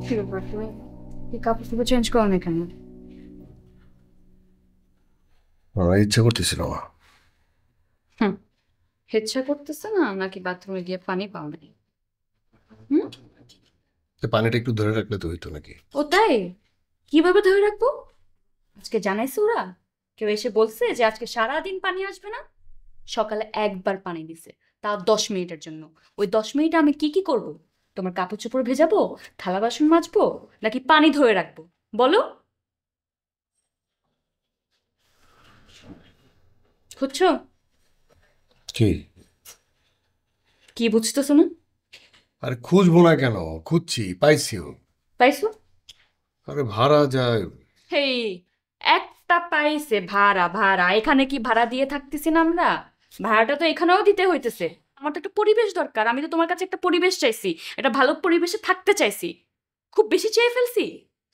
কি ব্যাপার তুমি কাপড় চোপড় চেঞ্জ করো না কেন? আমার ইচ্ছা করতেছিল না। ইচ্ছা করতেছে না নাকি বাথরুমে গিয়ে পানি পাও নাই? পানিটা একটু ধরে রাখলে তো হইতো নাকি? ও তাই? কিভাবে ধরে রাখবো? আজকে জানাইছে ওরা? কেউ এসে বলছে যে আজকে সারাদিন পানি আসবে না? সকালে একবার পানি দিছে, তাও 10 মিনিটের জন্য। ওই 10 মিনিটে আমি কি করব? তোমার কাপড় চোপড় ভেজাবো, থালা বাসন মাজবো, নাকি পানি ধরে রাখবো? বলো। বুঝছো? কি? কি বুঝতেছো না? আরে খুঁজবো না কেন? খুঁজছি, পাইছিও। পাইছো? আরে ভাড়া যায়। হেই, একটা পাইছে ভাড়া? ভাড়া এখানে কি ভাড়া দিয়ে থাকতেছি না আমরা? ভাড়াটা তো এখানেও দিতে হইতেছে। আমার তো একটা পরিবেশ দরকার। আমি তো তোমার কাছে একটা পরিবেশ চাইছি, একটা ভালো পরিবেশে থাকতে চাইছি। খুব বেশি চেয়ে ফেলছি?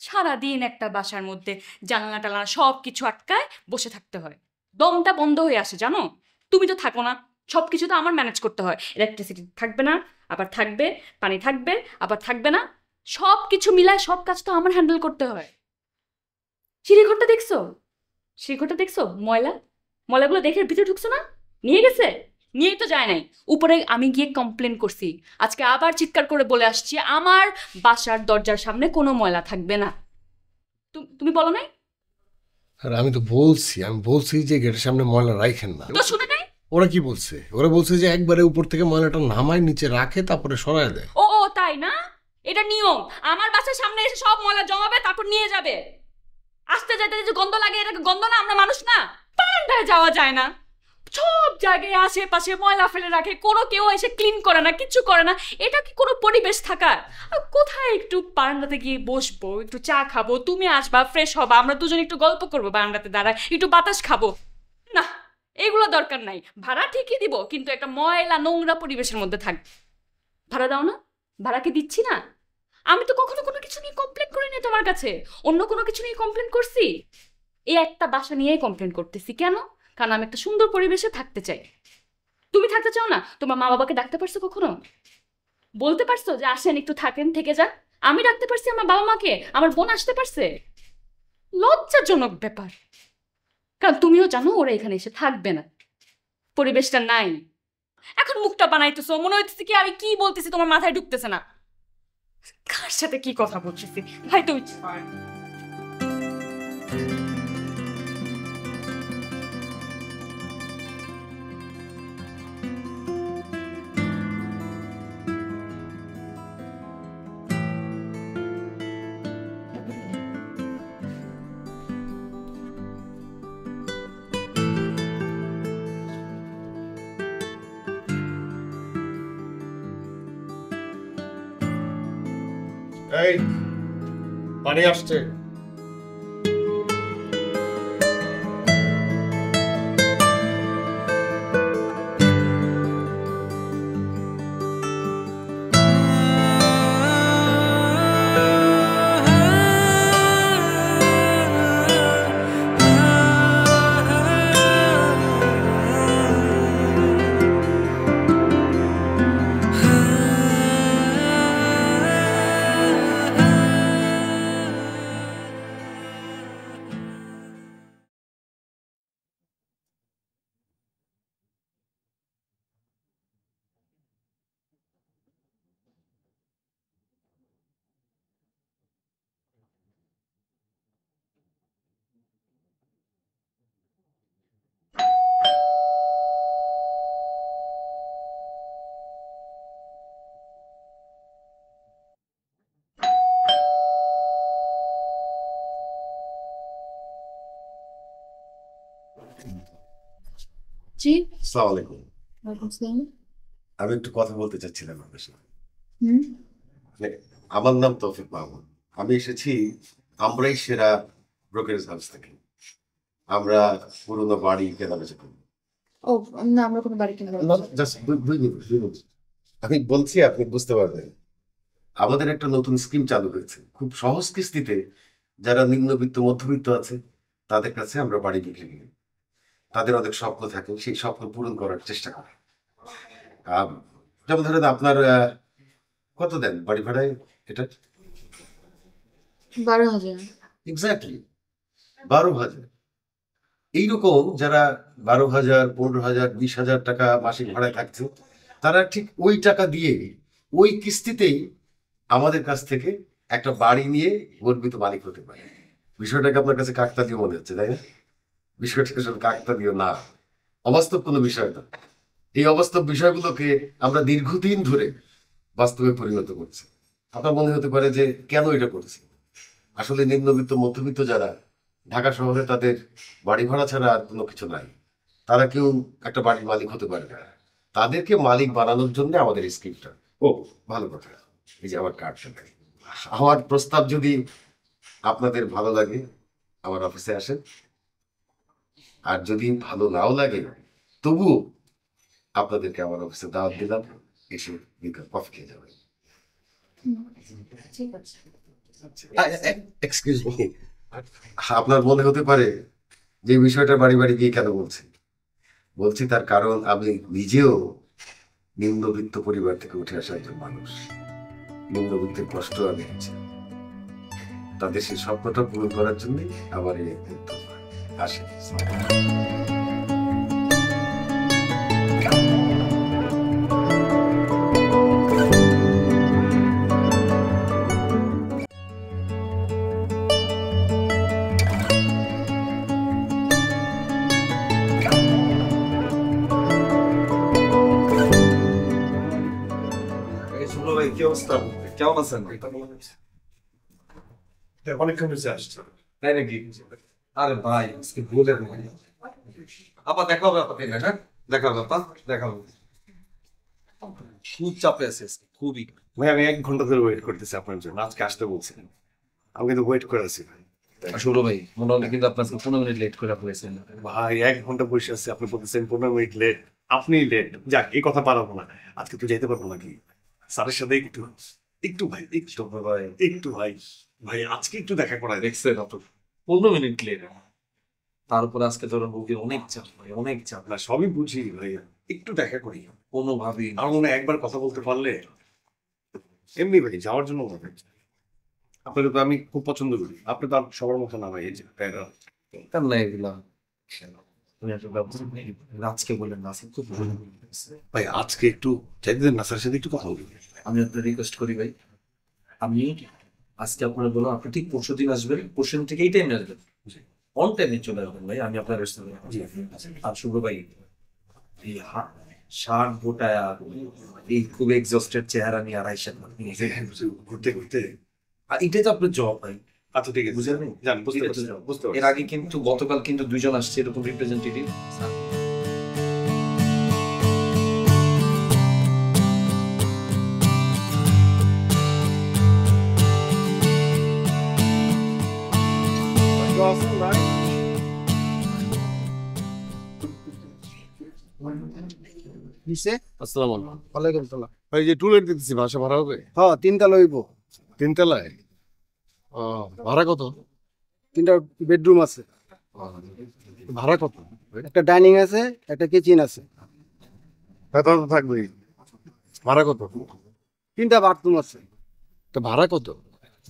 সারাদিন একটা বাসার মধ্যে জানলা টালনা সব কিছু আটকায় বসে থাকতে হয়, দমটা বন্ধ হয়ে আসে জানো। তুমি তো থাকো না, সব কিছু তো আমার ম্যানেজ করতে হয়। ইলেকট্রিসিটি থাকবে না, আবার থাকবে, পানি থাকবে, আবার থাকবে না, সব কিছু মিলায় সব কাজ তো আমার হ্যান্ডেল করতে হয়। সিঁড়িঘরটা দেখছো? সিঁড়িঘরটা দেখছো? ময়লা, ময়লাগুলো দেখে ভিতরে ঢুকছো না? নিয়ে গেছে? নিয়েই তো যায় নাই। উপরে আমি গিয়ে কমপ্লেন করছি, আজকে আবার চিৎকার করে বলে আসছি আমার বাসার দরজার সামনে কোনো ময়লা থাকবে না। তুমি বলো নাই? আর আমি বলছি যে গেটের সামনে ময়লা রাখেন না। তো শুনে নাই? ওরা কি বলছে? ওরা বলছে যে একবারে উপর থেকে ময়লাটা নামায় নিচে রাখে তারপরে সরায় দেয়। ও তাই না? এটা নিয়ম। আমার বাসার সামনে এসে সব ময়লা জমাবে, তারপর নিয়ে যাবে। আসতে যেতে যে গন্ধ লাগে, এটাকে গন্ধ না? আমরা মানুষ না? বারান্দায় যাওয়া যায় না, সব জায়গায় আশেপাশে ময়লা ফেলে রাখে, কোনো কেউ এসে ক্লিন করে না, কিচ্ছু করে না। এটা কি কোনো পরিবেশ থাকার? আর কোথায় একটু বারান্দাতে গিয়ে বসবো, একটু চা খাবো, তুমি আসবা, ফ্রেশ হবা, আমরা দুজন একটু গল্প করবো বারান্দাতে দাঁড়ায়, একটু বাতাস খাবো। না, এগুলো দরকার নাই। ভাড়া ঠিকই দিব, কিন্তু একটা ময়লা নোংরা পরিবেশের মধ্যে থাকবে। ভাড়া দাও না? ভাড়া কি দিচ্ছি না? আমি তো কখনো কোনো কিছু নিয়ে কমপ্লেন করিনি তোমার কাছে। অন্য কোনো কিছু নিয়ে কমপ্লেন করছি? এই একটা বাসা নিয়েই কমপ্লেন করতেছি। কেন? কারণ আমি একটা সুন্দর পরিবেশে থাকতে চাই। তুমি থাকতে চাও না? তোমার মা বাবাকে ডাকতে পারছো কখনো? বলতে পারছো যে আসেন একটু থাকেন, থেকে যান? আমি ডাকতে পারছি আমার বাবা মাকে? আমার বোন আসতে পারছে? লজ্জাজনক ব্যাপার। কারণ তুমিও জানো ওরা এখানে এসে থাকবে না, পরিবেশটা নাই। এখন মুখটা বানাইতেছো, মনে হইতেছে কি আমি কি বলতেছি তোমার মাথায় ঢুকতেছে না। কার সাথে কি কথা বলতেছি ভাই তুমি? এই পানি আসছে। জি। আসসালামু আলাইকুম। ওয়ালাইকুম আসসালাম। আমি একটু কথা বলতে চাচ্ছিলাম আপনার সাথে। হুম। মানে, আমার নাম তৌফিক মাহমুদ। আমি এসেছি আমরাই সেরা ব্রোকারেজ হাউস থেকে। আমরা পুরোনো বাড়ি কেনাবেচা করি। ও না, আমরা কোনো বাড়ি কিনবো না। Just 2 minute. আমি বলছি, আপনি বুঝতে পারবেন। আমাদের একটা নতুন স্কিম চালু হয়েছে, খুব সহজ কিস্তিতে যারা নিম্নবিত্ত মধ্যবিত্ত আছে তাদের কাছে আমরা বাড়ি বিক্রি করি। তাদের অনেক স্বপ্ন থাকে, সেই স্বপ্ন পূরণ করার চেষ্টা করি। যেমন ধরেন আপনার কত দেন বাড়ি ভাড়ায় এটা? 12,000। এক্স্যাক্টলি 12,000। এইরকম যারা 12,000, 15,000, 20,000 টাকা মাসিক ভাড়ায় থাকছে, তারা ঠিক ওই টাকা দিয়ে ওই কিস্তিতেই আমাদের কাছ থেকে একটা বাড়ি নিয়ে গর্বিত মালিক হতে পারে। বিষয়টাকে আপনার কাছে কাকতালীয় মনে হচ্ছে, তাই না? বিষয়টা আসলে কাকতালীয় না, অবাস্তব কোনো বিষয় না। এই অবাস্তব বিষয়গুলোকে আমরা দীর্ঘদিন ধরে বাস্তবে পরিণত করছি। আপনার মনে হতে পারে যে কেন এটা করছি। আসলে নিম্নবিত্ত মধ্যবিত্ত যারা ঢাকা শহরে, তাদের বাড়ি ভাড়া ছাড়া আর কোনো কিছু নাই, তারা কেউ একটা বাড়ির মালিক হতে পারে না। তাদেরকে মালিক বানানোর জন্য আমাদের এই স্কিমটা। ও ভালো কথা, এই যে আমার কার্ডটা, আমার প্রস্তাব যদি আপনাদের ভালো লাগে আমার অফিসে আসেন, আর যদি ভালো নাও লাগে তবুও আপনাদেরকে আমার অফিসে দাওয়াত দিলাম, এসে বিকাল কফি খেয়ে যাবেন। ঠিক আছে। এক্সকিউজ মি, আপনার মনে হতে পারে যে বিষয়টা বাড়ি বাড়ি গিয়ে কেন বলছি তার কারণ আমি নিজেও নিম্নবিত্ত পরিবার থেকে উঠে আসা একজন মানুষ। নিম্নবিত্তের কষ্ট আমি আছি, তাদের সেই স্বপ্নটা পূরণ করার জন্য আমার এই উদ্যোগ। আসেন। ভাই কি অবস্থা, কেমন আছেন? অনেকক্ষণ হয়েছে আসছে। তাই নাকি? আরে ভাই আজকে বলে আপা দেখা হবে, আপা তাই না? হ্যাঁ দেখা হবে, আপা দেখা হবে। খুব চাপে আছে আজকে, খুবই। ভাই আমি 1 ঘন্টা ধরে ওয়েট করতেছি আপনার জন্য, আজকে আসতে বলছেন। আমি কিন্তু ওয়েট করে আছি ভাই। শুরু ভাই মোটামুটি কিন্তু আপনার 15 মিনিট লেট করে পড়েছেন। ভাই 1 ঘন্টা বসে আছি, আপনি বলতেছেন 15 মিনিট লেট। আপনি লেট, যাক এই কথা পারবো না। আজকে তো যেতে পারবো নাকি স্যারের সাথে? একটু ভাই, একটু ভাই একটু ভাই, ভাই আজকে একটু দেখা করায় দেখছেন আপনার 15 মিনিট লেট। তারপর আজকে ধরুন রোগীর অনেক চাপ ভাই, অনেক চাপ। না, সবই বুঝি ভাই, একটু দেখা করি। কোনোভাবেই আমার মনে হয় একবার কথা বলতে পারলে এমনি ভাই যাওয়ার জন্য হবে। আপনাকে তো আমি খুব পছন্দ করি, আপনি তো আর সবার মতো না ভাই। এই যে কেন না এগুলা তুমি একটা ব্যবস্থা নেই। আজকে বললেন না, আজকে খুব ভালো বলতেছে। ভাই আজকে একটু চাইতে দেন না, স্যারের সাথে একটু কথা বলবি। আমি আপনার রিকোয়েস্ট করি ভাই, আমি আজকে আপনার বললাম আপনি ঠিক পরশু দিন আসবেন, পরশু দিন থেকে এই টাইমে আসবেন, অন টাইমে চলে আসবেন ভাই। আমি আপনার আর শুভ ভাই এই শার্ট গোটায় আর এই খুব এক্সস্টেড চেহারা নিয়ে আর আইসেন ঘুরতে ঘুরতে। আর এটাই তো আপনার জব ভাই। আচ্ছা ঠিক আছে, বুঝলেন? জান বুঝতে এটাই তো পারছি, job। বুঝতে এর পারছি। আগে কিন্তু গতকাল কিন্তু 2 জন আসছে এরকম রিপ্রেজেন্টেটিভ। নিচে আসসালামু আলাইকুম। ওয়ালাইকুম সালাম। ভাই যে টুলেট দিতেছি, বাসা ভাড়া হবে? হ্যাঁ 3টা লইব। 3 তলায়? ও ভাড়া কত? 3টা বেডরুম আছে, ভাড়া কত? একটা ডাইনিং আছে, একটা কিচেন আছে, তা তো থাকবেই। ভাড়া কত? 3টা বাথরুম আছে, তো ভাড়া কত?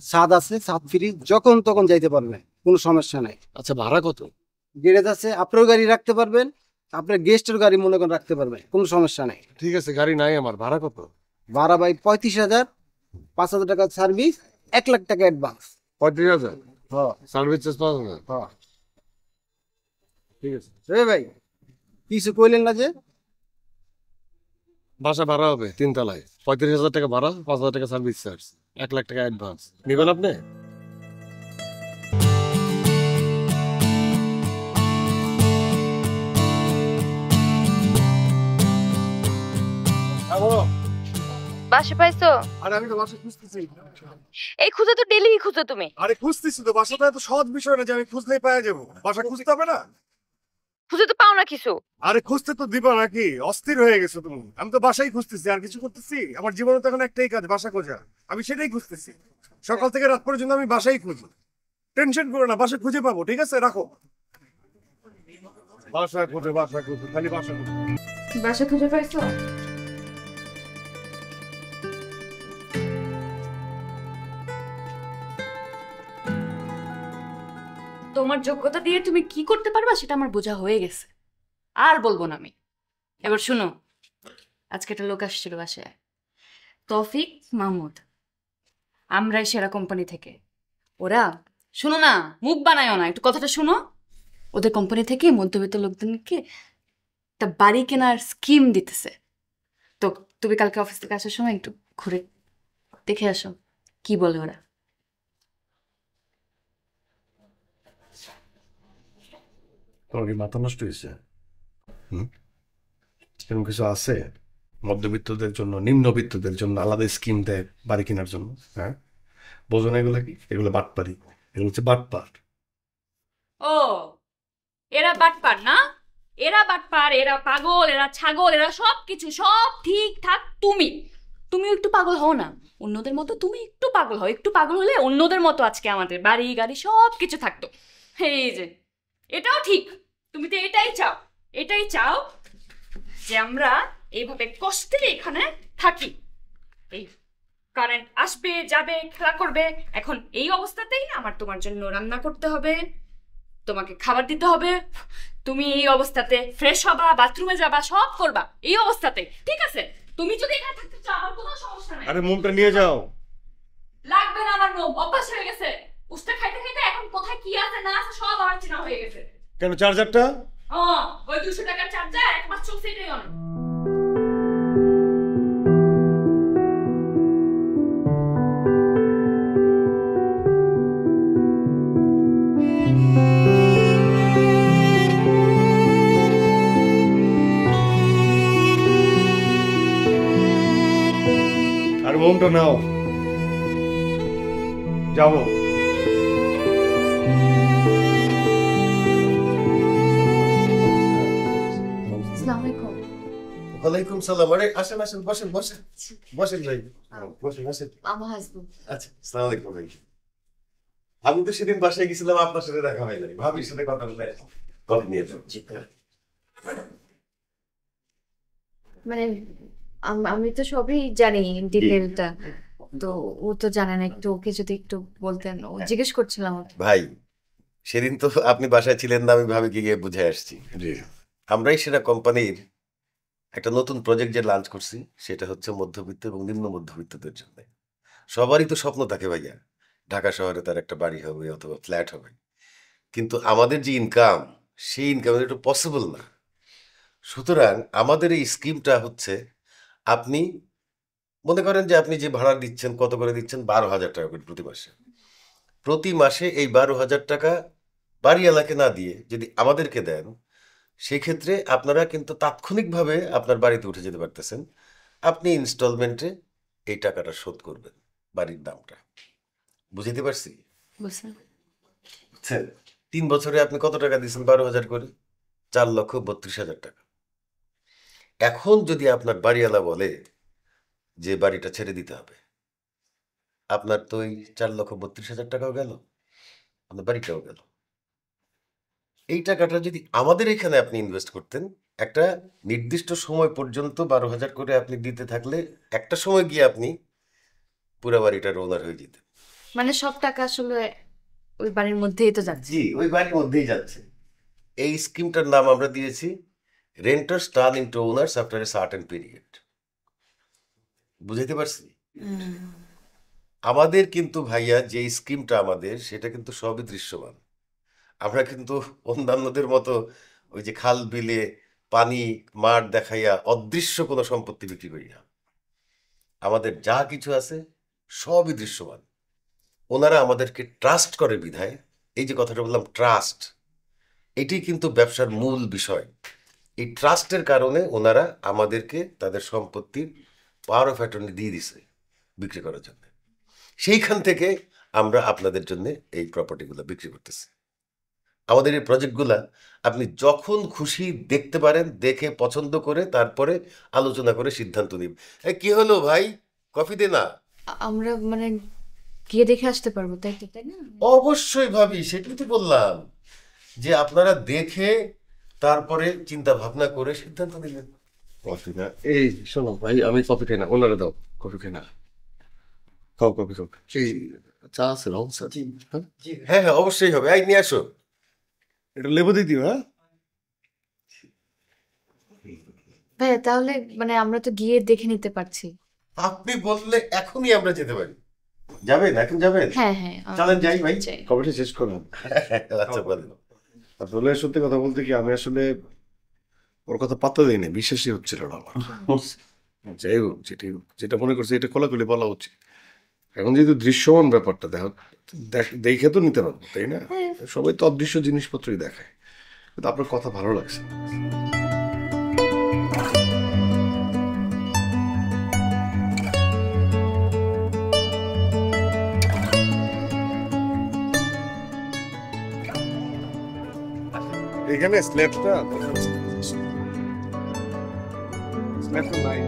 ছাদ আছে, ছাদ ফ্রি, যখন তখন যাইতে পারবে, কোনো সমস্যা নাই। আচ্ছা ভাড়া কত? গ্যারেজ আছে, আপনার গাড়ি রাখতে পারবেন, আপনার গেস্টের গাড়ি মনে করেন রাখতে পারবেন, কোনো সমস্যা নাই। ঠিক আছে, গাড়ি নাই আমার, ভাড়া কত? ভাড়া ভাই 35,000, 5,000 টাকা সার্ভিস, 1 লাখ টাকা অ্যাডভান্স। 35,000 হ্যাঁ সার্ভিস চার্জ 5,000। হ্যাঁ। ঠিক আছে, ভাই কিছু কইলেন না যে? বাসা ভাড়া হবে 3 তলায়, 35,000 টাকা ভাড়া, 5,000 টাকা সার্ভিস চার্জ, 1 লাখ টাকা অ্যাডভান্স। নেবেন আপনি? বাসা পাইছো? আরে আমি তো বাসা খুঁজতেছি। এই খুঁজে তো ডেলি খুঁজো তুমি। আরে খুঁজতেছি তো, বাসাটা এত সহজ বিষয় না যে আমি খুঁজলেই পাওয়া যাবো। বাসা খুঁজতে হবে না? খুঁজে তো পাও না কিছু। আরে খুঁজতে তো দিবা নাকি? অস্থির হয়ে গেছো তুমি। আমি তো বাসাই খুঁজতেছি, আর কিছু করতেছি? আমার জীবনে তো এখন একটাই কাজ, বাসা খোঁজা। আমি সেটাই খুঁজতেছি, সকাল থেকে রাত পর্যন্ত আমি বাসাই খুঁজি। টেনশন করো না, বাসা খুঁজে পাবো। ঠিক আছে, রাখো। বাসা খুঁজে, খালি বাসা খুঁজে। বাসা খুঁজে পাইছো? তোমার যোগ্যতা দিয়ে তুমি কি করতে পারবা সেটা আমার বোঝা হয়ে গেছে, আর বলবো না আমি। এবার শুনো, আজকে একটা লোক আসছিল বাসায়, তৌফিক মাহমুদ, আমরাই সেরা কোম্পানি থেকে। ওরা, শুনো না, মুখ বানায়ও না, একটু কথাটা শুনো। ওদের কোম্পানি থেকে মধ্যবিত্ত লোকদেরকে একটা বাড়ি কেনার স্কিম দিতেছে। তো তুমি কালকে অফিস থেকে আসার সময় একটু ঘুরে দেখে আসো কি বলে ওরা। তোমার কি মাথা নষ্ট হয়েছে? এরকম কিছু আছে মধ্যবিত্তদের জন্য, নিম্নবিত্তদের জন্য আলাদা স্কিম দেয় বাড়ি কেনার জন্য? হ্যাঁ, বোঝো না এগুলো কি? এগুলো বাটপারি, এগুলো হচ্ছে বাটপার। ও, এরা বাটপার না? এরা বাটপার, এরা পাগল, এরা ছাগল, এরা সব কিছু সব ঠিকঠাক। তুমি একটু পাগল হও না অন্যদের মতো, তুমি একটু পাগল হও। একটু পাগল হলে অন্যদের মতো আজকে আমাদের বাড়ি গাড়ি সব কিছু থাকতো। এই যে এটাও ঠিক, তুমি তো এটাই চাও যে আমরা এইভাবে কষ্টে এখানে থাকি। এই কারেন্ট আসবে যাবে খেলা করবে, এখন এই অবস্থাতেই আমার তোমার জন্য রান্না করতে হবে, তোমাকে খাবার দিতে হবে, তুমি এই অবস্থাতে ফ্রেশ হবা, বাথরুমে যাবা, সব করবা এই অবস্থাতে। ঠিক আছে, তুমি যদি এখানে থাকতে চাও আমার কোনো সমস্যা নাই। আরে মোমটা নিয়ে যাও। লাগবে না, আমার মোম অভ্যাস হয়ে গেছে। উস্তা খাইতে খাইতে এখন কোথায় কি আছে না আছে সব আমার চেনা হয়ে গেছে। কেন চার্জারটা? ওই 200 টাকার চার্জার এক মাস চলছে, এটাই অনেক। আর মোমটা নাও, যাবো। ওয়ালাইকুম সালাম। আরে আসেন আসেন, বসেন বসেন বসেন ভাই, বসেন বসেন। আমার হাজবেন্ড। আচ্ছা, আসসালামু আলাইকুম ভাই। আমি তো সেদিন বাসায় গেছিলাম, আপনার সাথে দেখা হয় নাই, ভাবির সাথে কথা বলে কফি নিয়ে যাও। মানে আমি তো সবই জানি ডিটেলটা, তো ও তো জানে না। একটু ওকে যদি একটু বলতেন, ও জিজ্ঞেস করছিলাম আমাকে। ভাই, সেদিন তো আপনি বাসায় ছিলেন না, আমি ভাবিকে গিয়ে বুঝে আসছি। আমরাই সেটা কোম্পানির একটা নতুন প্রজেক্ট যে লঞ্চ করছি, সেটা হচ্ছে মধ্যবিত্ত এবং নিম্ন মধ্যবিত্তদের জন্য। সবারই তো স্বপ্ন থাকে ভাইয়া, ঢাকা শহরে তার একটা বাড়ি হবে অথবা ফ্ল্যাট হবে, কিন্তু আমাদের যে ইনকাম, সেই ইনকাম এটা পসিবল না। সুতরাং আমাদের এই স্কিমটা হচ্ছে, আপনি মনে করেন যে আপনি যে ভাড়া দিচ্ছেন, কত করে দিচ্ছেন? 12,000 টাকা করে প্রতি মাসে। প্রতি মাসে এই 12,000 টাকা বাড়িওয়ালাকে না দিয়ে যদি আমাদেরকে দেন, সেক্ষেত্রে আপনারা কিন্তু তাৎক্ষণিকভাবে আপনার বাড়িতে উঠে যেতে পারতেছেন। আপনি ইনস্টলমেন্টে এই টাকাটা শোধ করবেন, বাড়ির দামটা। বুঝতে পারছি? বুঝছেন? 3 বছরে আপনি কত টাকা দিচ্ছেন? 12,000 করে, 4,32,000 টাকা। এখন যদি আপনার বাড়িওয়ালা বলে যে বাড়িটা ছেড়ে দিতে হবে, আপনার তো ওই 4,32,000 টাকাও গেল, আপনার বাড়িটাও গেল। এই টাকাটা যদি আমাদের এখানে আপনি ইনভেস্ট করতেন, একটা নির্দিষ্ট সময় পর্যন্ত 12,000 করে আপনি দিতে থাকলে একটা সময় গিয়ে আপনি পুরো বাড়িটার ওনার হয়ে যেতেন। মানে সব টাকা আসলে ওই বাড়ির মধ্যেই তো যাচ্ছে। জি, ওই বাড়ির মধ্যেই যাচ্ছে। এই স্কিমটার নাম আমরা দিয়েছি renters turn into owners after a certain period. বুঝাইতে পারছি? আমাদের কিন্তু ভাইয়া যে স্কিমটা আমাদের, সেটা কিন্তু সবই দৃশ্যমান। আমরা কিন্তু অন্যান্যদের মতো ওই যে খাল বিলে পানি মাঠ দেখাইয়া অদৃশ্য কোনো সম্পত্তি বিক্রি করি না। আমাদের যা কিছু আছে সবই দৃশ্যমান। ওনারা আমাদেরকে ট্রাস্ট করে বিধায়, এই যে কথাটা বললাম ট্রাস্ট, এটি কিন্তু ব্যবসার মূল বিষয়। এই ট্রাস্টের কারণে ওনারা আমাদেরকে তাদের সম্পত্তির পাওয়ার অফ অ্যাটর্নি দিয়ে দিছে বিক্রি করার জন্য। সেইখান থেকে আমরা আপনাদের জন্য এই প্রপার্টিগুলো বিক্রি করতেছি। আমাদের এই প্রজেক্টগুলা আপনি যখন খুশি দেখতে পারেন, দেখে পছন্দ করে তারপরে আলোচনা করে সিদ্ধান্ত নিব। কি হলো ভাই, কফি দে না? আমরা মানে গিয়ে দেখে আসতে পারবো, তাই তো, তাই না? অবশ্যই ভাবি, সেটাই তো বললাম যে আপনারা দেখে তারপরে চিন্তা ভাবনা করে সিদ্ধান্ত নিবেন। কফি না? এই শোনো ভাই, আমি কফি খাই না, ওনারা দাও। কফি খাই না, খাও কফি খাও। এই চা আছে রং চা? হ্যাঁ হ্যাঁ, অবশ্যই হবে। এই নিয়ে আসো। এটা লেবু দিয়ে দিও, হ্যাঁ? ভাইয়া তাহলে মানে আমরা তো গিয়ে দেখে নিতে পারছি। আপনি বললে এখনই আমরা যেতে পারি। যাবেন? এখন যাবেন? হ্যাঁ হ্যাঁ চলেন যাই ভাই। যাই। কবেটা শেষ করুন। আচ্ছা বলেন। আসলে সত্যি কথা বলতে কি, আমি আসলে ওর কথা পাত্তা দিইনি, বিশ্বাসই হচ্ছিল না আমার। যাই হোক, যেটা মনে করছি এটা খোলাখুলি বলা উচিত। এখন যেহেতু দৃশ্যমান ব্যাপারটা দেখে তো নিতে পারবো, তাই না? সবাই তো অদৃশ্য জিনিসপত্রই দেখায়, কিন্তু আপনার কথা ভালো লাগছে। এখানে স্ল্যাবটা নাই,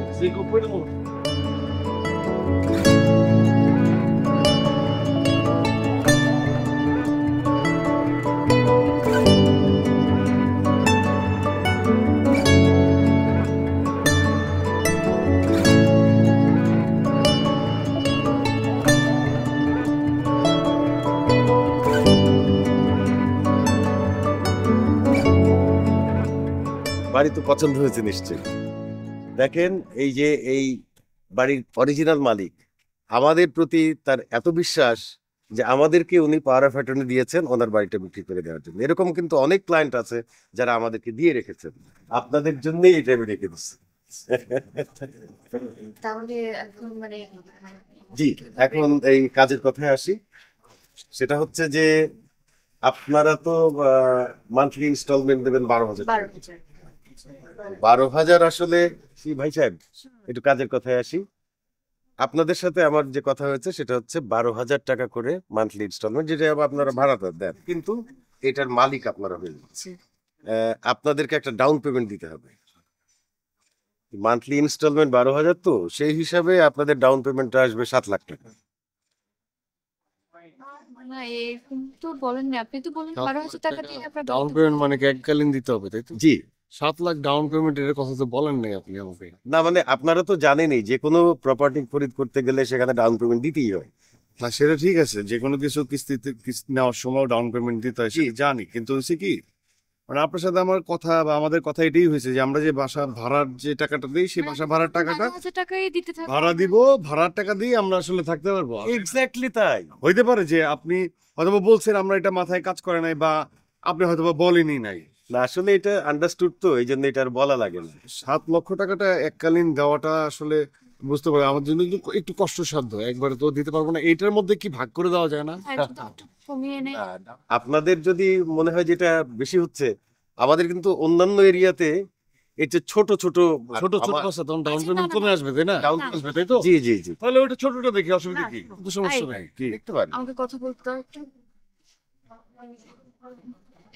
বাড়ি তো পছন্দ হয়েছে নিশ্চয়ই। দেখেন, এই যে এই বাড়ির অরিজিনাল মালিক, আমাদের প্রতি তার এত বিশ্বাস যে আমাদেরকে উনি পাওয়ার অফ অ্যাটর্নি দিয়েছেন ওনার বাড়িটা বিক্রি করে দেওয়ার জন্য। এরকম কিন্তু অনেক ক্লায়েন্ট আছে যারা আমাদেরকে দিয়ে রেখেছেন, আপনাদের জন্যই এটা আমি রেখে দিচ্ছি। তাহলে এখন মানে জি, এখন এই কাজের কথায় আসি। সেটা হচ্ছে যে আপনারা তো মান্থলি ইনস্টলমেন্ট দেবেন 12,000। 12,000। 12,000 আসলে কি ভাই সাহেব, একটু কাজের কথায় আসি। আপনাদের সাথে আমার যে কথা হয়েছে সেটা হচ্ছে 12,000 টাকা করে মান্থলি ইনস্টলমেন্ট, যেটা আপনারা ভাড়াটা দেন, কিন্তু এটার মালিক আপনারা হয়ে যাচ্ছে। আপনাদেরকে একটা ডাউন পেমেন্ট দিতে হবে। মান্থলি ইনস্টলমেন্ট 12,000, তো সেই হিসাবে আপনাদের ডাউন পেমেন্টটা আসবে 7 লাখ টাকা। না এরকম তো বলেননি, আপনি তো বলেন 12,000 টাকা দিয়ে আপনার ডাউন পেমেন্ট মানে কি এককালীন দিতে হবে, তাই তো? জি 7 লাখ ডাউন পেমেন্ট, এর কথা তো বলেন নাই আপনি আমাকে। না, মানে আপনারা তো জানেনই যে কোনো প্রপার্টি খরিদ করতে গেলে সেখানে ডাউন পেমেন্ট দিতেই হয়। না সেটা ঠিক আছে, যে কোনো কিছু কিস্তিতে কিস্তি নেওয়ার সময় ডাউন পেমেন্ট দিতে হয়, সেটা জানি, কিন্তু হচ্ছে কি মানে আপনার সাথে আমার কথা বা আমাদের কথা এটাই হয়েছে যে আমরা যে বাসা ভাড়ার যে টাকাটা দিই, সেই বাসা ভাড়ার টাকাটা 12,000 টাকাই দিতে থাকবে। ভাড়া দিব, ভাড়ার টাকা দিয়ে আমরা আসলে থাকতে পারবো। এক্স্যাক্টলি তাই। হইতে পারে যে আপনি হয়তোবা বলছেন আমরা এটা মাথায় কাজ করে নাই, বা আপনি হয়তোবা বলেনি নাই। না আসলে এটা আন্ডারস্টুড, তো এই জন্য এটা আর বলা লাগে না। 7 লক্ষ টাকাটা এককালীন দেওয়াটা আসলে বুঝতে পারি আমার জন্য একটু কষ্টসাধ্য, একবারে তো দিতে পারবো না। এটার মধ্যে কি ভাগ করে দেওয়া যায় না? হ্যাঁ, যদি একটু কমিয়ে নেয়। আপনাদের যদি মনে হয় যেটা বেশি হচ্ছে, আমাদের কিন্তু অন্যান্য এরিয়াতে এর যে ছোট ছোট ছোট ছোট বাসা তখন ডাউন আচ্ছা, পেমেন্ট না, কমে না, আসবে, তাই না? ডাউন আসবে, তাই তো? জি জি জি তাহলে ওটা ছোটটা দেখি, অসুবিধা না, কি? না। কোনো সমস্যা এই, নাই কি? দেখতে পারেন। আমাকে কথা বলতে হবে একটু।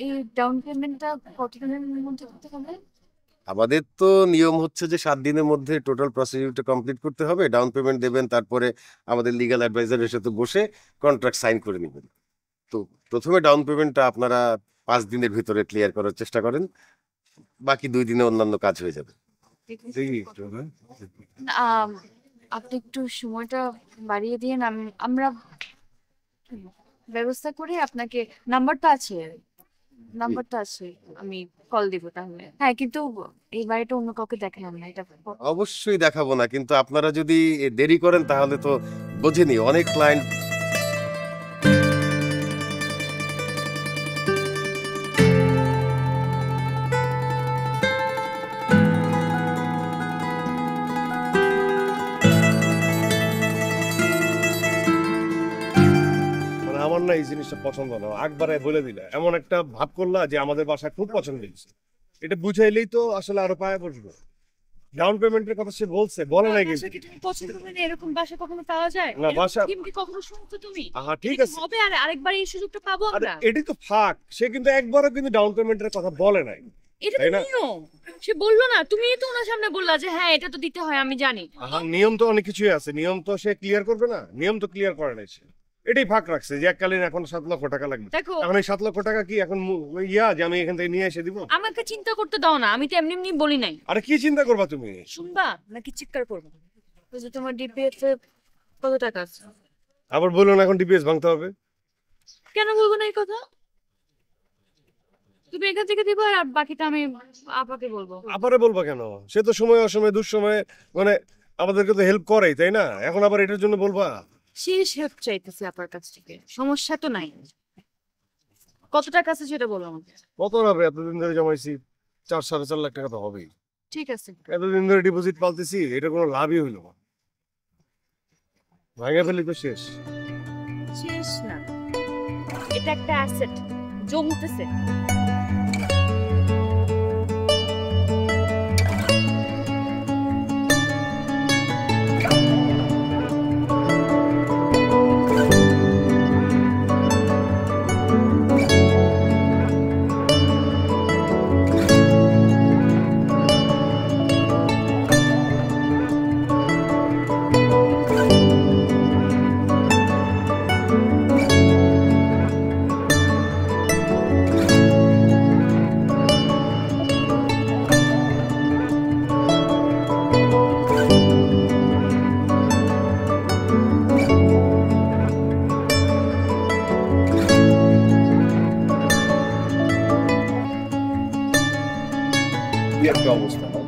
এই ডাউন পেমেন্টটা কত দিনের মধ্যে করতে হবে? আমাদের তো নিয়ম হচ্ছে যে 7 দিনের মধ্যে টোটাল প্রসিডিউরটা কমপ্লিট করতে হবে। ডাউন পেমেন্ট দেবেন, তারপরে আমাদের লিগ্যাল অ্যাডভাইজারের সাথে বসে কন্ট্রাক্ট সাইন করে নেবেন। তো প্রথমে ডাউন পেমেন্টটা আপনারা 5 দিনের ভিতরে ক্লিয়ার করার চেষ্টা করেন, বাকি 2 দিনে অন্যান্য কাজ হয়ে যাবে। দেখি একটু, হ্যাঁ? না, আপনি একটু সময়টা বাড়িয়ে দিয়ে আমরা ব্যবস্থা করে আপনাকে নাম্বারটা আছে, আমি কল দিব তাহলে। হ্যাঁ কিন্তু এই বাড়িটা অন্য কাউকে দেখালাম না, এটা অবশ্যই দেখাবো না, কিন্তু আপনারা যদি দেরি করেন তাহলে তো বোঝেনি অনেক ক্লায়েন্ট। মানে আমার না এই জিনিসটা পছন্দ না, একবারে বলে দিলে এমন একটা ভাব করলা যে আমাদের বাসা খুব পছন্দ হয়েছে, এটা বুঝাইলেই তো আসলে আরো পায়ে বসবো। ডাউন পেমেন্টের কথা সে বলছে, বলে নাই কিন্তু। বাসা কি তুমি পছন্দ করবে না? এরকম বাসা কখনো পাওয়া যায়? না, এরকম বাসা- স্কিম কি কখনো শুনছো তুমি? আহা ঠিক এটা কি আছে, হবে আর আরেকবার এই সুযোগটা পাবো আরে আমরা? এটাই তো ফাঁক, সে কিন্তু একবারও কিন্তু ডাউন পেমেন্টের কথা বলে নাই। এটা তাই তো না? নিয়ম। সে বললো না, তুমিই তো ওনার সামনে বললা যে হ্যাঁ এটা তো দিতে হয়, আমি জানি। আহা নিয়ম তো অনেক কিছুই আছে, নিয়ম তো সে ক্লিয়ার করবে না, নিয়ম তো ক্লিয়ার করে নাই সে, এটাই ফাঁক রাখছে যে এককালীন এখন 7 লক্ষ টাকা লাগবে। দেখো এখন এই 7 লক্ষ টাকা কি এখন যে আমি এখান থেকে নিয়ে এসে দিব? আমাকে চিন্তা করতে দাও না, আমি তো এমনি এমনি বলি নাই। আরে কি চিন্তা করবা তুমি? শুনবা নাকি চিৎকার করবা? ওই যে তোমার ডিপিএফ এ কত টাকা আছে? আবার বললো না এখন ডিপিএস ভাঙতে হবে? কেন বলবো না এই কথা? তুমি এখান থেকে দিবা আর বাকিটা আমি আপাকে বলবো। আপারে বলবা কেন? সে তো সময় অসময়ে দুঃসময়ে মানে আমাদেরকে তো হেল্প করেই, তাই না? এখন আবার এটার জন্য বলবা? শেষ হেল্প চাইতেছে আপার কাছ থেকে, সমস্যা তো নাই। কত টাকা আছে সেটা বলো আমাকে। কত হবে? এতদিন ধরে জমাইছি 4-4.5 লাখ টাকা তো হবেই। ঠিক আছে। এতদিন ধরে ডিপোজিট পালতেছি, এটা কোনো লাভই হইলো না। ভাঙে ফেলি তো শেষ। শেষ না, এটা একটা অ্যাসেট, জমতেছে। কি একটা অবস্থা না?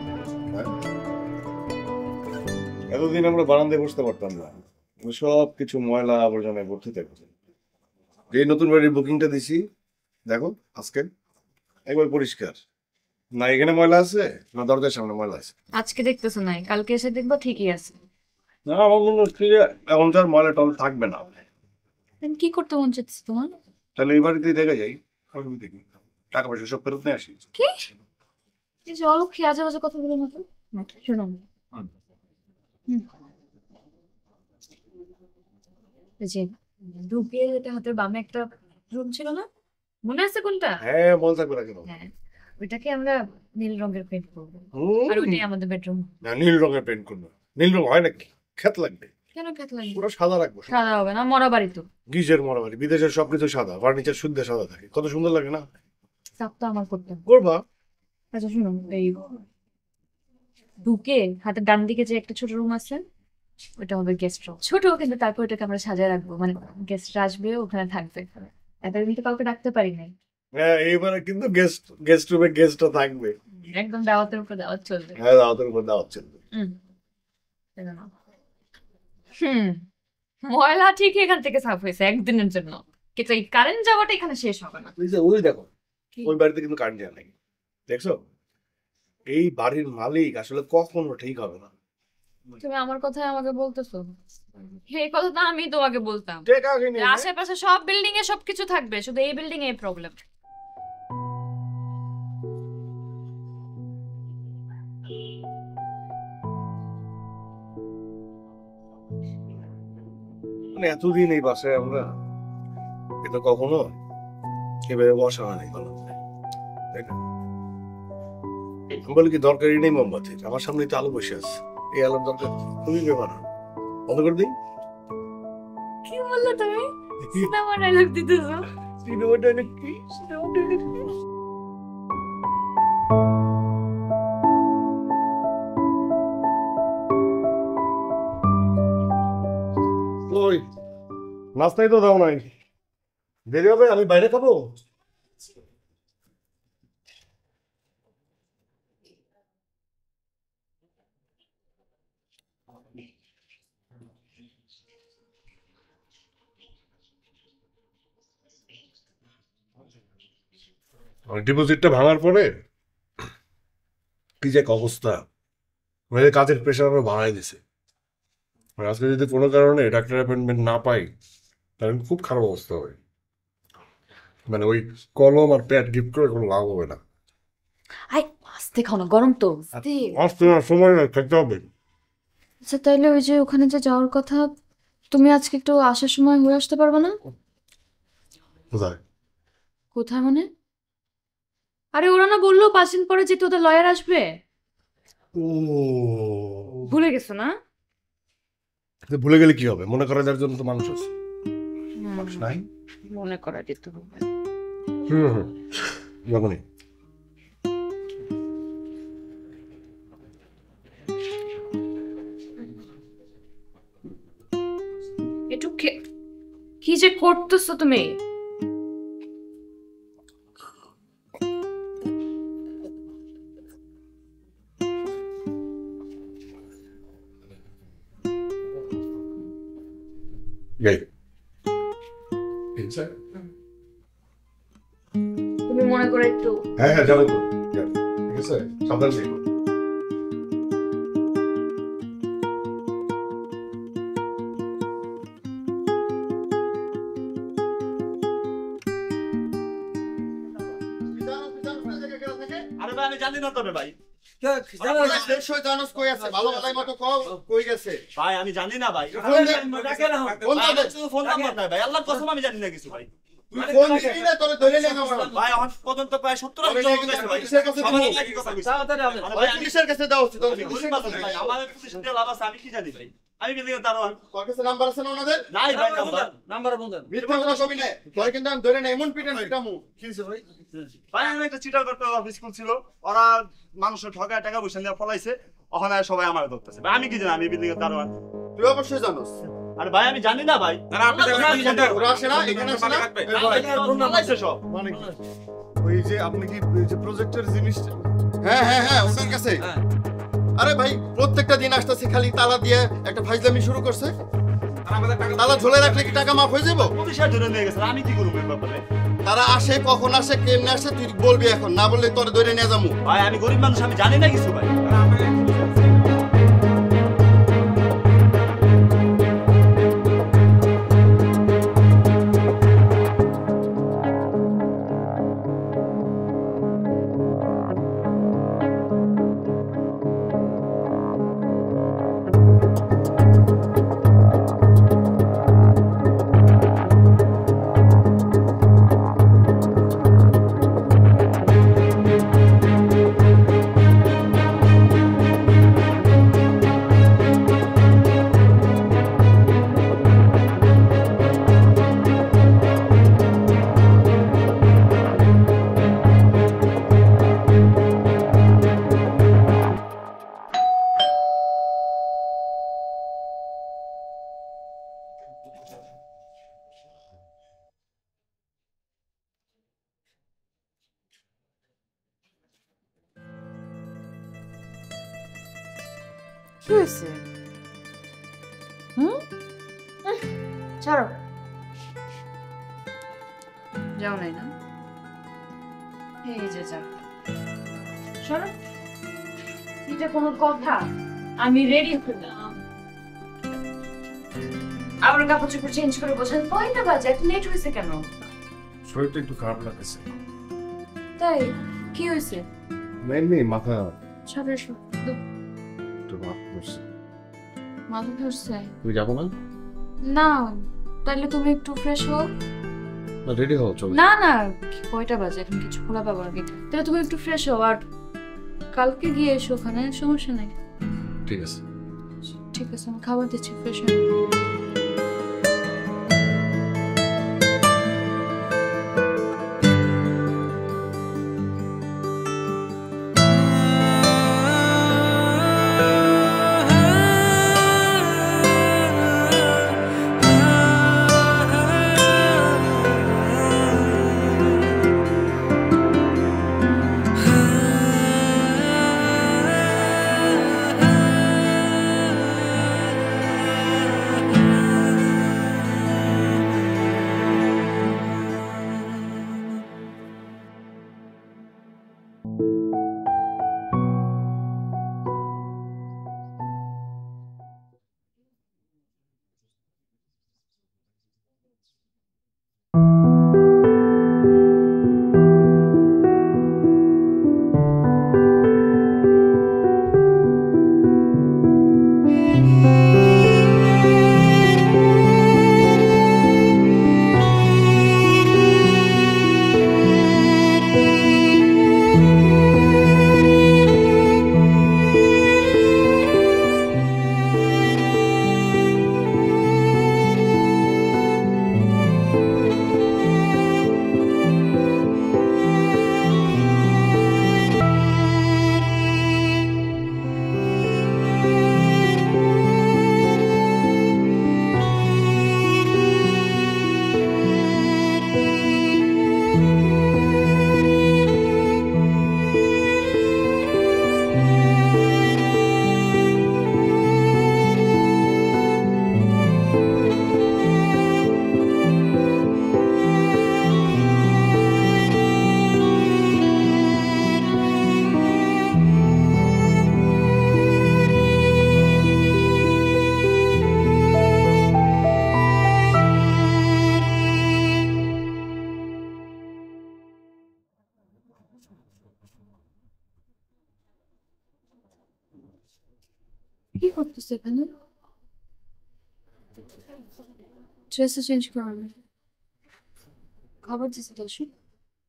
হ্যাঁ? এতদিন আমরা বারান্দায় বসতে পারতাম না, সব কিছু ময়লা আবর্জনায় ভর্তি থাকছে। এই নতুন বাড়ির বুকিংটা দিছি, দেখো আজকে একবার পরিষ্কার। না এখানে ময়লা আছে, না দরজার সামনে ময়লা আছে। আজকে দেখতেছো নাই, কালকে এসে দেখবো ঠিকই আছে। না আমার মনে হচ্ছে যে এখন তো আর ময়লা টল থাকবে না। Then কি করতে মন চাচ্ছে তোমার? তাহলে এই বাড়িতেই দেখা যাই, আমি দেখি টাকা পয়সা সব ফেরত নিয়ে আসি। কি এই যে অলক্ষী আজে বাজে কথা বলে মতো শোনো। এই যে ঢুকে এটা হাতের বামে একটা রুম ছিল না, মনে আছে কোনটা? হ্যাঁ মনে থাকবে না কেন? হ্যাঁ, ওইটাকে আমরা নীল রঙের পেইন্ট করবো, হুম। আর ওইটাই আমাদের বেডরুম। না নীল রঙের পেন্ট করবো। নীল রং হয় নাকি? খেত লাগবে। কেন খেত লাগবে? পুরো সাদা রাখবো। সাদা হবে না, মরা বাড়ি তো। গিজের মরাবাড়ি, বিদেশের সবকিছু সাদা, ফার্নিচার শুদ্ধ সাদা থাকে, কত সুন্দর লাগে না? সাপ তো আমার করতে হবে। করবা? আচ্ছা শুনো, এই ঢুকে হাতের ডান দিকে যে একটা ছোট রুম আছে, ওটা হবে গেস্ট রুম। ছোট, কিন্তু তারপর ওটাকে আমরা সাজায় রাখবো, মানে গেস্টরা আসবে ওখানে থাকবে। এতদিন তো কাউকে ডাকতে পারি নাই। হ্যাঁ এইবারে কিন্তু গেস্ট রুমে গেস্টও থাকবে। একদম দাওয়াতের উপর দাওয়াত চলবে। হ্যাঁ দাওয়াতের উপর দাওয়াত চলবে। ময়লা ঠিক এখান থেকে সাফ হয়েছে একদিনের জন্য, কিন্তু এই কারেন্ট যাওয়াটা এখানে শেষ হবে না। ওই দেখো ওই বাড়িতে কিন্তু কারেন্ট যায় নাই, দেখছো? এই বাড়ির মালিক আসলে কখনো ঠিক হবে না। তুমি আমার কথাই আমাকে বলতেছো? এই কথাটা আমি তোমাকে বলতাম। ঠিক আছে যে আশেপাশে সব বিল্ডিং এ সবকিছু থাকবে, শুধু এই বিল্ডিং এ প্রবলেম। মানে এতদিন এই বাসায় আমরা এটা কখনো এভাবে বসা হয়নি কোনো, তাই না? আমি বলি কি দরকারই নেই মোমবাতির, আমার সামনে তো আলো বসে আছে, এই আলোর দরকার তুমি ব্যাপার বন্ধ করে দিই। কি বললে তুমি? সিনেমা ডায়লগ দিতেছো? সিনেমা ডায়লগ কি? সিনেমা ডায়লগ কি? ওই নাস্তাই তো দাও নাই, দেরি হবে, আমি বাইরে খাবো। ডিপোজিটটা ভাঙার পরে কি যে এক অবস্থা, মেয়েদের কাজের প্রেশার আরো বাড়াই দিছে। আর আজকে যদি কোনো কারণে ডাক্তার অ্যাপয়েন্টমেন্ট না পাই, তাহলে খুব খারাপ অবস্থা হবে। মানে ওই কলম আর প্যাড গিফট করে কোনো লাভ হবে না। আই আস্তে খাও না, গরম তো। আসতে না, সময় না, খেতে হবে। আচ্ছা তাইলে ওই যে ওখানে যে যাওয়ার কথা, তুমি আজকে একটু আসার সময় হয়ে আসতে পারবে না? কোথায়? কোথায় মানে? আরে ওরা না বললো 5 দিন পরে যে তোদের লয়ার আসবে। ও ভুলে গেছো না? ভুলে গেলে কি হবে? মনে করা যার জন্য তো মানুষ আছে, মানুষ নাই? মনে করা যেতে হবে। যখনই একটু কি যে করতেছো তুমি? তুমি মনে করে একটু হ্যাঁ হ্যাঁ যাবো তো, ঠিক আছে, সাবধান থেকো। আরে ভাই আমি জানি না তবে ভাই ভাই আমি জানি না ভাই ফোন নাম্বার নাই ভাই আল্লাহর কসম আমি জানি না কিছু ভাই ভাই এখন পর্যন্ত প্রায় 70 পুলিশের কাছে দাও উচিত। আমাদের পুলিশ দিয়ে লাভ আছে আমি কি জানি ভাই আমি বিল্ডিং এর দারোয়ান তোর কাছে নাম্বার আছে না ওনাদের? নাই ভাই নাম্বার নাম্বার বলতেন মিথ্যা কথা কবি না, তোর কিন্তু আমি ধরে না এমন পিটেন পিটামু। কি হইছে ভাই? ভাই আমি একটা চিটার করতে অফিস স্কুল ছিল ওরা মানুষের ঠকায় টাকা পয়সা নিয়ে ফলাইছে ওখানে সবাই আমার ধরতেছে ভাই আমি কি জানি আমি বিল্ডিং এর দারোয়ান তুই অবশ্যই জানোস। আরে ভাই আমি জানি না ভাই ওরা আসে না এখানে আসে না? ফলাইছে সব মানে কি? ওই যে আপনি কি ওই যে প্রজেক্টের জিনিসটা? হ্যাঁ হ্যাঁ হ্যাঁ ওদের কাছে। আরে ভাই প্রত্যেকটা দিন আসতেছে খালি তালা দিয়ে একটা ফাইজলামি শুরু করছে। তালা ঝোলে রাখলে কি টাকা মাফ হয়ে যাবো? পুলিশের ধরে নিয়ে গেছে আমি কি করবো এই ব্যাপারে তারা আসে কখন আসে কেমনে আসে তুই বলবি এখন, না বললে তোর ধরে নিয়ে যাবো। ভাই আমি গরিব মানুষ আমি জানি না কিছু ভাই কি হয়েছে? ছাড়ো, যাও নাই না, এই যে যাও, সরো। এটা কোনো কথা? আমি রেডি হলাম, আবার কাপড় চোপড় চেঞ্জ করে বসে 9টা বাজে, এত লেট হয়েছে কেন? শরীরটা একটু খারাপ লাগতেছে। তাই কি হয়েছে? এমনি মাথা সরো এসো। একটু ভাব করছে। মাথা ধরছে? তুই যাবো না? না, তাহলে তুমি একটু ফ্রেশ হও। রেডি হও চল। না না, কয়টা বাজে এখন, কিছু খোলা পাবো আগে। তাহলে তুমি একটু ফ্রেশ হও, আর কালকে গিয়ে এসো, ওখানে সমস্যা নাই। ঠিক আছে। ঠিক আছে, আমি খাবার দিচ্ছি, ফ্রেশ হও। কি করতেছে এখানে? ড্রেসটা চেঞ্জ করবে, খাবার দিতে দোষ।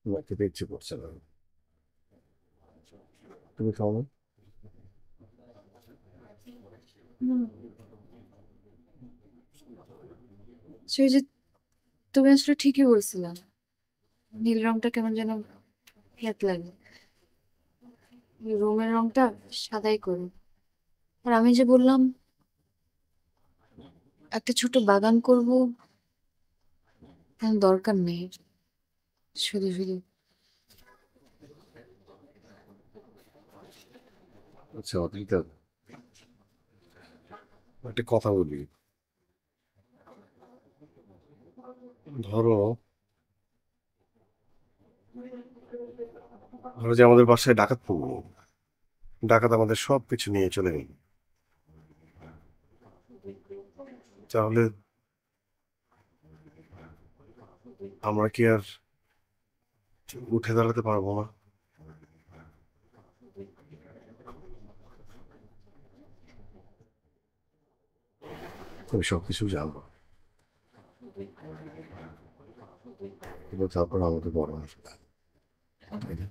তোমার খেতে ইচ্ছে করছে না, তুমি খাও না? সেই যে তুমি আসলে ঠিকই বলছিলা, নীল রংটা কেমন যেন হেত লাগে, রুমের রংটা সাদাই করে। আর আমি যে বললাম একটা ছোট বাগান করব, তেমন দরকার নেই, শুধু শুধু। আচ্ছা অদ্রিতা, একটা কথা বলি। ধরো ধরো যে আমাদের বাসায় ডাকাত পড়লো, ডাকাত আমাদের সব কিছু নিয়ে চলে গেল, তাহলে আমরা কি আর উঠে দাঁড়াতে পারবো না? আমি সবকিছু জানবো, কিন্তু তারপর আমাকে বড় আসবে, তাই না?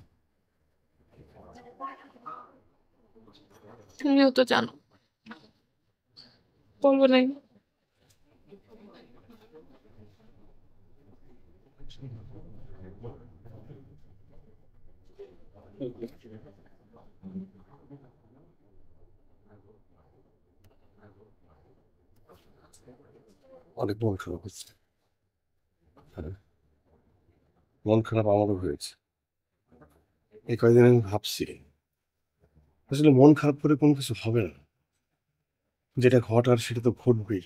তুমিও তো জানো, বলবো নাই। অনেক মন খারাপ হচ্ছে। হ্যাঁ, মন খারাপ আমারও হয়েছে। এই কয়েকদিন আমি ভাবছি আসলে মন খারাপ করে কোনো কিছু হবে না, যেটা ঘটার সেটা তো ঘটবেই।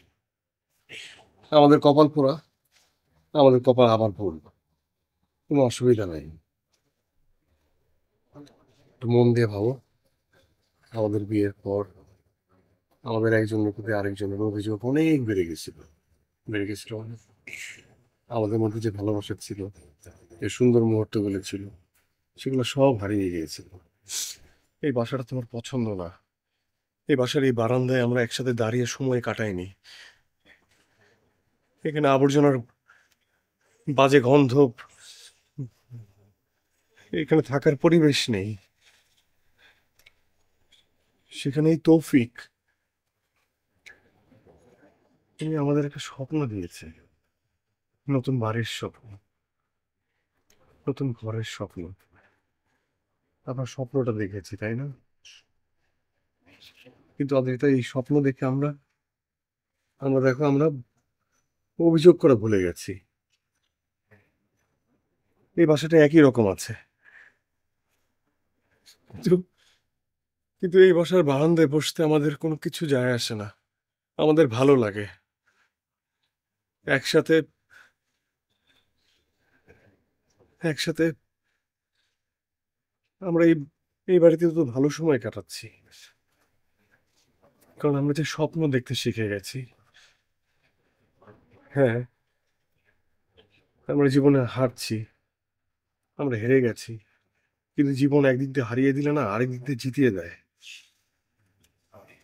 আমাদের কপাল পোড়া, আমাদের কপাল আবার পড়বে, কোনো অসুবিধা নাই। একটু মন দিয়ে ভাবো, আমাদের বিয়ের পর আমাদের একজনের প্রতি আরেকজনের অভিযোগ অনেক বেড়ে গেছিল অনেক। আমাদের মধ্যে যে ভালোবাসা ছিল, যে সুন্দর মুহূর্তগুলো ছিল, সেগুলো সব হারিয়ে গিয়েছিল। এই বাসাটা তোমার পছন্দ না, এই বাসার এই বারান্দায় আমরা একসাথে দাঁড়িয়ে সময় কাটাইনি। এখানে আবর্জনার বাজে গন্ধ, এখানে থাকার পরিবেশ নেই। সেখানে এই তৌফিক তিনি আমাদের একটা স্বপ্ন দিয়েছে, নতুন বাড়ির স্বপ্ন, নতুন ঘরের স্বপ্ন। আমরা স্বপ্নটা দেখেছি, তাই না? কিন্তু অদ্রিতা, এই স্বপ্ন দেখে আমরা আমরা দেখো আমরা অভিযোগ করা ভুলে গেছি। এই বাসাটা একই রকম আছে, কিন্তু কিন্তু এই বাসার বারান্দায় বসতে আমাদের কোনো কিছু যায় আসে না, আমাদের ভালো লাগে। একসাথে একসাথে আমরা এই এই বাড়িতে তো ভালো সময় কাটাচ্ছি, কারণ আমরা যে স্বপ্ন দেখতে শিখে গেছি। হ্যাঁ, আমরা জীবনে হারছি, আমরা হেরে গেছি, কিন্তু জীবন একদিক দিয়ে হারিয়ে দিলে না আরেকদিক দিয়ে জিতিয়ে দেয়।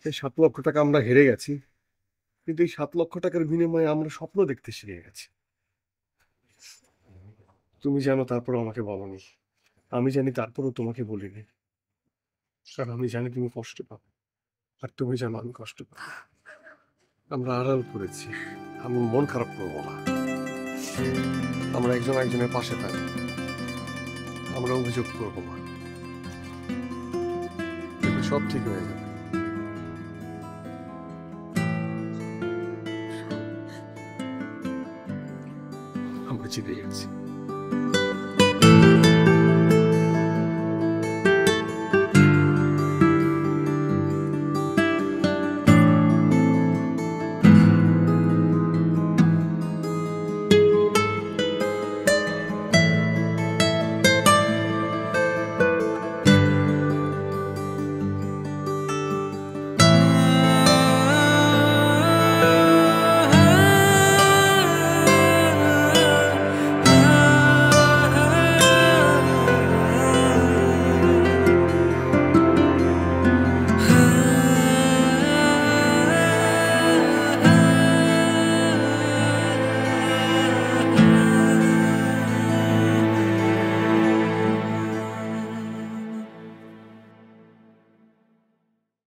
এই 7 লক্ষ টাকা আমরা হেরে গেছি, কিন্তু এই 7 লক্ষ টাকার বিনিময়ে আমরা স্বপ্ন দেখতে শিখে গেছি। তুমি জানো তারপরও আমাকে বলনি, আমি জানি তারপরও তোমাকে বলিনি, কারণ আমি জানি তুমি কষ্ট পাও, আর তুমি জানো আমি কষ্ট পাই। আমরা আড়াল করেছি, আমি মন খারাপ করবো না, আমরা একজন একজনের পাশে থাকি, আমরা অভিযোগ করবো না, দেখবে সব ঠিক হয়ে যাবে। আমরা জিতে গেছি।